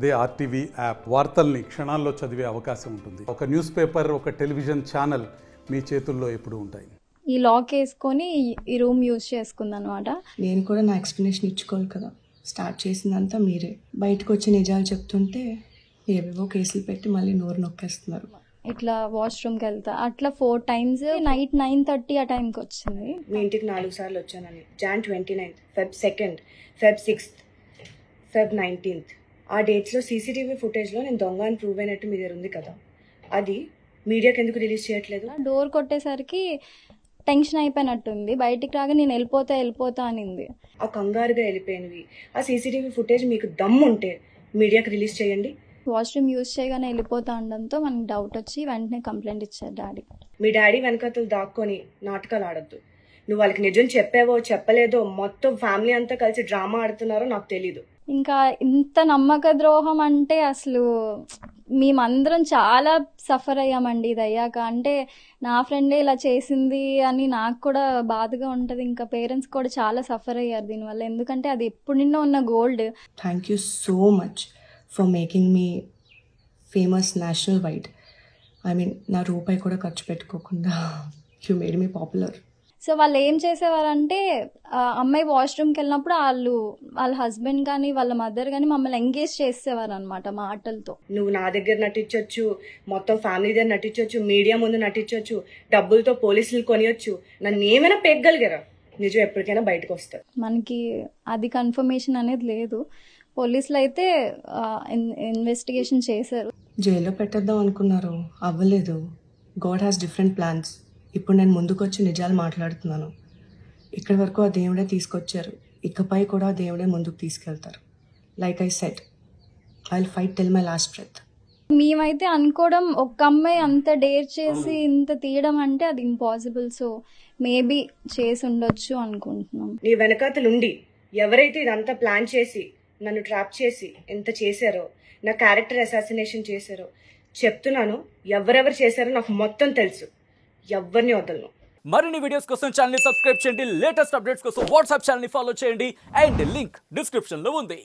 అదే RTV app వార్తల్ని క్షణాల్లో చదివే అవకాశం ఉంటుంది. ఒక న్యూస్ పేపర్, ఒక టెలివిజన్ ఛానల్ మీ చేతుల్లో ఎప్పుడూ ఉంటాయి. ఈ లాక్ వేసుకొని ఈ రూమ్ యూజ్ చేసుకుందనమాట. నేను కూడా నా ఎక్స్ప్లెనేషన్ ఇచ్చుకోవాలి కదా. స్టార్ట్ చేసిందంతా మీరే. బయటకు వచ్చి నిజాలు చెప్తుంటే ఏవేవో కేసులు పెట్టి మళ్ళీ నోరు నొక్కేస్తున్నారు. ఇట్లా వాష్రూమ్కి వెళ్తా అట్లా 4 times నైట్ 9:30 ఆ టైంకి వచ్చింది. మీ ఇంటికి 4 సార్లు వచ్చానని. Jan 29th, Feb 2nd, Feb 6th, Feb 19th ఆ డేట్స్లో సీసీటీవీ ఫుటేజ్లో నేను దొంగ అని ప్రూవ్ అయినట్టు మీ దగ్గర ఉంది కదా, అది మీడియాకి ఎందుకు రిలీజ్ చేయట్లేదు? డోర్ కొట్టేసరికి టెన్షన్ అయిపోయినట్టుంది. బయటికి రాగా నేను వెళ్ళిపోతా అనింది. ఆ కంగారుగా వెళ్ళిపోయినవి ఆ సీసీటీవీ ఫుటేజ్ మీకు దమ్ము ఉంటే మీడియాకి రిలీజ్ చేయండి. వాష్రూమ్ యూజ్ చేయగానే వెళ్ళిపోతా ఉండడంతో మనకి డౌట్ వచ్చి వెంటనే కంప్లైంట్ ఇచ్చారు డాడీ. మీ డాడీ వెనకతలు దాక్కొని నాటకాలు ఆడద్దు. నువ్వు వాళ్ళకి నిజం చెప్పావో చెప్పలేదో మొత్తం ఫ్యామిలీ అంతా కలిసి డ్రామా ఆడుతున్నారో నాకు తెలీదు. ఇంకా ఇంత నమ్మక ద్రోహం అంటే అసలు మేమందరం చాలా సఫర్ అయ్యామండి ఇది అయ్యాక. అంటే నా ఫ్రెండే ఇలా చేసింది అని నాకు కూడా బాధగా ఉంటుంది. ఇంకా పేరెంట్స్ కూడా చాలా సఫర్ అయ్యారు దీనివల్ల. ఎందుకంటే అది ఎప్పుడు నిన్న ఉన్న gold. Thank you so much for making me famous national wide. I mean నా రూపాయి కూడా ఖర్చు పెట్టుకోకుండా you made me popular. So వాళ్ళు ఏం చేసేవారంటే అమ్మాయి వాష్రూమ్కి వెళ్ళినప్పుడు వాళ్ళ హస్బెండ్ కానీ వాళ్ళ మదర్ కానీ మమ్మల్ని ఎంగేజ్ చేసేవారు అనమాట మాటలతో. నువ్వు నా దగ్గర నటించవచ్చు, మొత్తం ఫ్యామిలీ దగ్గర నటించవచ్చు, మీడియా ముందు నటించవచ్చు, డబ్బులతో పోలీసులు కొనియొచ్చు, నన్ను ఏమైనా పెగ్గలిగారా? నిజం ఎప్పటికైనా బయటకు వస్తారు. మనకి అది కన్ఫర్మేషన్ అనేది లేదు. పోలీసులు అయితే ఇన్వెస్టిగేషన్ చేశారు. జైల్లో పెట్టేద్దాం అనుకున్నారు, అవ్వలేదు. God has different plans. ఇప్పుడు నేను ముందుకొచ్చి నిజాలు మాట్లాడుతున్నాను. ఇక్కడి వరకు ఆ దేవుడే తీసుకొచ్చారు, ఇకపై కూడా ఆ దేవుడే ముందుకు తీసుకెళ్తారు. Like I said, I will fight till my last breath. మేమైతే అనుకోవడం ఒక అమ్మాయి అంత డేర్ చేసి ఇంత తీయడం అంటే అది ఇంపాసిబుల్. సో మేబీ చేసి ఉండొచ్చు అనుకుంటున్నాం. నీ వెనకాతలుండి ఎవరైతే ఇదంతా ప్లాన్ చేసి నన్ను ట్రాప్ చేసి ఎంత చేశారో, నా క్యారెక్టర్ అసాసినేషన్ చేశారో చెప్తున్నాను. ఎవరెవరు చేశారో నాకు మొత్తం తెలుసు. ఎవరిని వదలను. మరిన్ని వీడియోస్ కోసం ఛానల్ ని సబ్స్క్రైబ్ చేయండి. లేటెస్ట్ అప్డేట్స్ కోసం వాట్సాప్ ఛానల్ ని ఫాలో చేయండి. అండ్ లింక్ డిస్క్రిప్షన్ లో ఉంది.